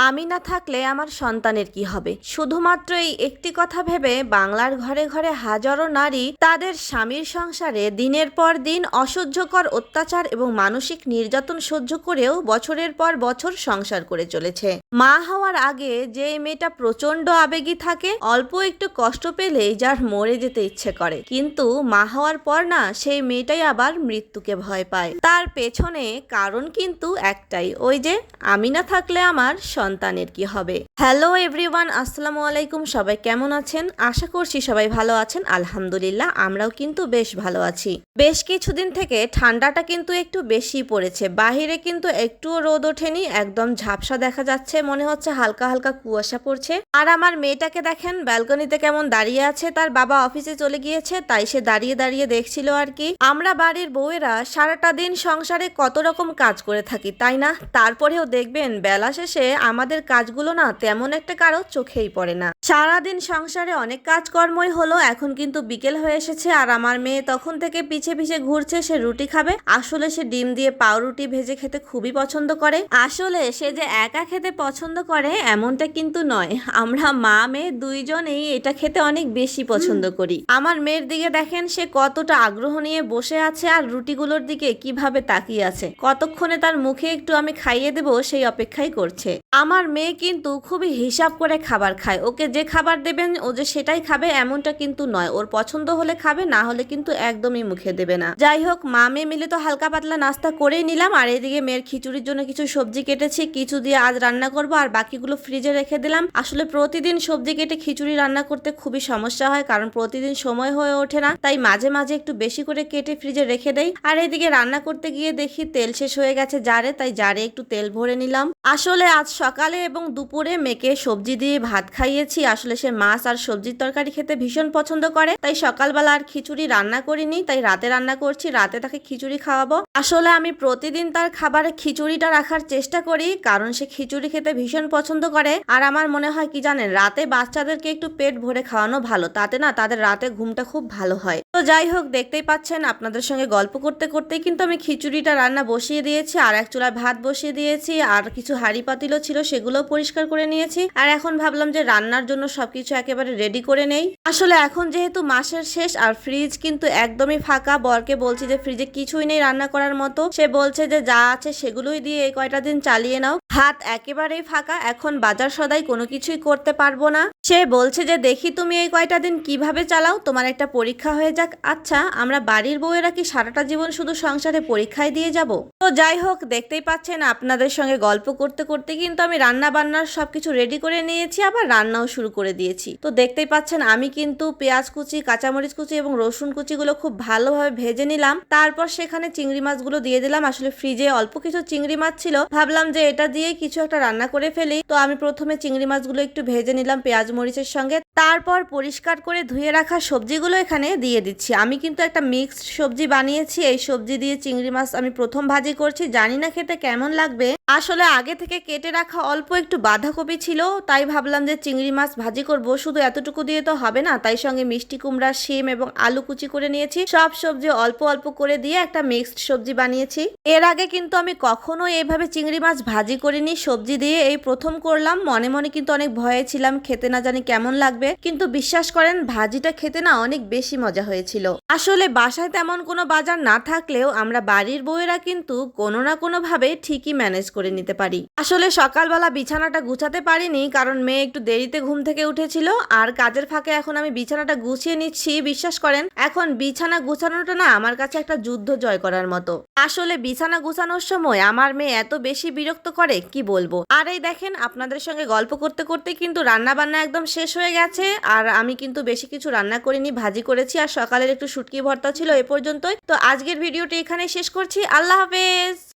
আমি না থাকলে আমার সন্তানের কি হবে? শুধুমাত্র এই একটি কথা ভেবে বাংলার ঘরে ঘরে হাজারো নারী তাদের স্বামীর সংসারে দিনের পর দিন অসহ্যকর অত্যাচার এবং মানসিক নির্যাতন সহ্য করেও বছরের পর বছর সংসার করে চলেছে। মা হওয়ার আগে যে মেয়েটা প্রচন্ড আবেগী থাকে, অল্প একটু কষ্ট পেলেই যার মরে যেতে ইচ্ছে করে, কিন্তু মা হওয়ার পর না সেই মেয়েটাই আবার মৃত্যুকে ভয় পায়। তার পেছনে কারণ কিন্তু একটাই, ওই যে আমি না থাকলে আমার সন্তানের কি হবে। হ্যালো এভরিওয়ান, আসসালামু আলাইকুম। সবাই কেমন আছেন? আশা করছি সবাই ভালো আছেন। আলহামদুলিল্লাহ আমরাও কিন্তু বেশ ভালো আছি। বেশ কিছুদিন থেকে ঠান্ডাটা কিন্তু একটু বেশি পড়েছে। বাহিরে কিন্তু একটুও রোদ ওঠেনি, একদম ঝাপসা দেখা যাচ্ছে, মনে হচ্ছে হালকা হালকা কুয়াশা পড়ছে। আর আমার মেয়েটাকে দেখেন ব্যালকনিতে কেমন দাঁড়িয়ে আছে। তার বাবা অফিসে চলে গিয়েছে, তাই সে দাঁড়িয়ে দাঁড়িয়ে দেখছিল আর কি। আমরা বাড়ির বউয়েরা সারাটা দিন সংসারে কত রকম কাজ করে থাকি, তাই না? তারপরেও দেখবেন বেলা শেষে আমাদের কাজগুলো না তেমন একটা কারো চোখেই পড়ে না। সারাদিন সংসারে অনেক কাজকর্মই হলো, এখন কিন্তু বিকেল হয়ে এসেছে আর আমার মেয়ে তখন থেকে পিছে পিছে ঘুরছে। সে রুটি খাবে, আসলে সে ডিম দিয়ে পাউরুটি ভেজে খেতে খুবই পছন্দ করে। আসলে সে যে একা খেতে পছন্দ করে এমনটা কিন্তু নয়, আমরা মা মেয়ে দুইজনেই এটা খেতে অনেক বেশি পছন্দ করি। আমার মেয়ের দিকে দেখেন, সে কতটা আগ্রহ নিয়ে বসে আছে আর রুটিগুলোর দিকে কিভাবে তাকিয়ে আছে। কতক্ষণে তার মুখে একটু আমি খাইয়ে দেব সেই অপেক্ষাই করছে। আমার মেয়ে কিন্তু খুবই হিসাব করে খাবার খায়। ওকে যে খাবার দেবেন ও যে সেটাই খাবে এমনটা কিন্তু নয়, ওর পছন্দ হলে খাবে, না হলে কিন্তু একদমই মুখে দেবে না। যাই হোক, মা মেয়ে মিলে তো হালকা পাতলা নাস্তা করেই নিলাম। আর এদিকে মেয়ের খিচুড়ির জন্য কিছু সবজি কেটেছি, কিছু দিয়ে আজ রান্না করব আর বাকিগুলো ফ্রিজে রেখে দিলাম। আসলে প্রতিদিন সবজি কেটে খিচুড়ি রান্না করতে খুবই সমস্যা হয়, কারণ প্রতিদিন সময় হয়ে ওঠে না, তাই মাঝে মাঝে একটু বেশি করে কেটে ফ্রিজে রেখে দেই। আর এদিকে রান্না করতে গিয়ে দেখি তেল শেষ হয়ে গেছে জারে, তাই জারে একটু তেল ভরে নিলাম। আসলে আজ সকালে এবং দুপুরে মেয়েকে সবজি দিয়ে ভাত খাইয়েছি। আসলে সে মাছ আর সবজির তরকারি খেতে ভীষণ পছন্দ করে, তাই সকালবেলা আর খিচুড়ি রান্না করিনি, তাই রাতে রান্না করছি। রাতে তাকে খিচুড়ি খাওয়াবো। আসলে আমি প্রতিদিন তার খাবারে খিচুড়িটা রাখার চেষ্টা করি, কারণ সে খিচুড়ি খেতে ভীষণ পছন্দ করে। আর আমার মনে হয় কি জানেন, রাতে বাচ্চাদেরকে একটু পেট ভরে খাওয়ানো ভালো, তাতে না তাদের রাতে ঘুমটা খুব ভালো হয়। তো যাই হোক, দেখতেই পাচ্ছেন আপনাদের সঙ্গে গল্প করতে করতেই কিন্তু আমি খিচুড়িটা রান্না বসিয়ে দিয়েছি, আর এক চুলায় ভাত বসিয়ে দিয়েছি, আর কিছু হাঁড়ি পাতিলও ছিল সেগুলো পরিষ্কার করে নিয়েছি। আর এখন ভাবলাম যে রান্নার জন্য সবকিছু একেবারে রেডি করে নেই। আসলে এখন যেহেতু মাসের শেষ আর ফ্রিজ কিন্তু একদমই ফাঁকা, বরকে বলছি যে ফ্রিজে কিছুই নেই রান্না করার মতো। সে বলছে যে যা আছে সেগুলোই দিয়ে এই কয়টা দিন চালিয়ে নাও। হাত একেবারেই ফাঁকা, এখন বাজার সদাই কোনো কিছুই করতে পারবো না। সে বলছে যে দেখি তুমি এই কয়টা দিন কিভাবে চালাও, তোমার একটা পরীক্ষা হয়ে যাক। আচ্ছা, আমরা বাড়ির বউয়েরা কি সারাটা জীবন শুধু সংসারে পরীক্ষায় দিয়ে যাব? তো যাই হোক, দেখতেই পাচ্ছেন আপনাদের সঙ্গে গল্প করতে করতে কিন্তু আমি রান্না বান্নার সবকিছু রেডি করে নিয়েছি, আবার রান্নাও শুরু করে দিয়েছি। তো দেখতেই পাচ্ছেন আমি কিন্তু পেঁয়াজ কুচি, কাঁচামরিচ কুচি এবং রসুন কুচিগুলো খুব ভালোভাবে ভেজে নিলাম। তারপর সেখানে চিংড়ি মাছগুলো দিয়ে দিলাম। আসলে ফ্রিজে অল্প কিছু চিংড়ি মাছ ছিল, ভাবলাম যে এটা দিয়ে কিছু একটা রান্না করে ফেলি। তো আমি প্রথমে চিংড়ি মাছগুলো একটু ভেজে নিলাম পেঁয়াজ মরিচের সঙ্গে, তারপর পরিষ্কার করে ধুয়ে রাখা সবজিগুলো এখানে দিয়ে দিচ্ছি। আমি কিন্তু একটা মিক্সড সবজি বানিয়েছি, এই সবজি দিয়ে চিংড়ি মাছ আমি প্রথম ভাজি করছি, জানি না খেতে কেমন লাগবে। আসলে আগে থেকে কেটে রাখা অল্প একটু বাঁধাকপি ছিল, তাই ভাবলাম যে চিংড়ি মাছ ভাজি করব, শুধু এতটুকু দিয়ে তো হবে না, তাই সঙ্গে মিষ্টি কুমড়া, শিম এবং আলু কুচি করে নিয়েছি। সব সবজি অল্প অল্প করে দিয়ে একটা মিক্সড সবজি বানিয়েছি। এর আগে কিন্তু আমি কখনো এইভাবে চিংড়ি মাছ ভাজি করিনি সবজি দিয়ে, এই প্রথম করলাম। মনে মনে কিন্তু অনেক ভয়ে ছিলাম, খেতে না জানি কেমন লাগবে, কিন্তু বিশ্বাস করেন ভাজিটা খেতে না অনেক বেশি মজা হয়েছিল। আসলে বাসায় তেমন কোনো বাজার না থাকলেও আমরা বাড়ির বউয়েরা কিন্তু কোনো না কোনো ভাবে ঠিকই ম্যানেজ করে নিতে পারি। আসলে সকালবেলা বিছানাটা গুছাতে পারিনি, কারণ মেয়ে একটু দেরিতে ঘুম থেকে উঠেছিল, আর কাজের ফাঁকে এখন আমি বিছানাটা গুছিয়ে নিচ্ছি। বিশ্বাস করেন এখন বিছানা গুছানোটা না আমার কাছে একটা যুদ্ধ জয় করার মতো। আসলে বিছানা গুছানোর সময় আমার মেয়ে এত বেশি বিরক্ত করে কি বলবো। আর এই দেখেন আপনাদের সঙ্গে গল্প করতে করতে কিন্তু রান্না বান্না একদম শেষ হয়ে গেছে। আর আমি কিন্তু বেশি কিছু রান্না করিনি, ভাজি করেছি আর সকালের একটু শুটকি ভর্তা ছিল। এ পর্যন্তই। তো আজকের ভিডিওটি এখানে শেষ করছি। আল্লাহ হাফেজ।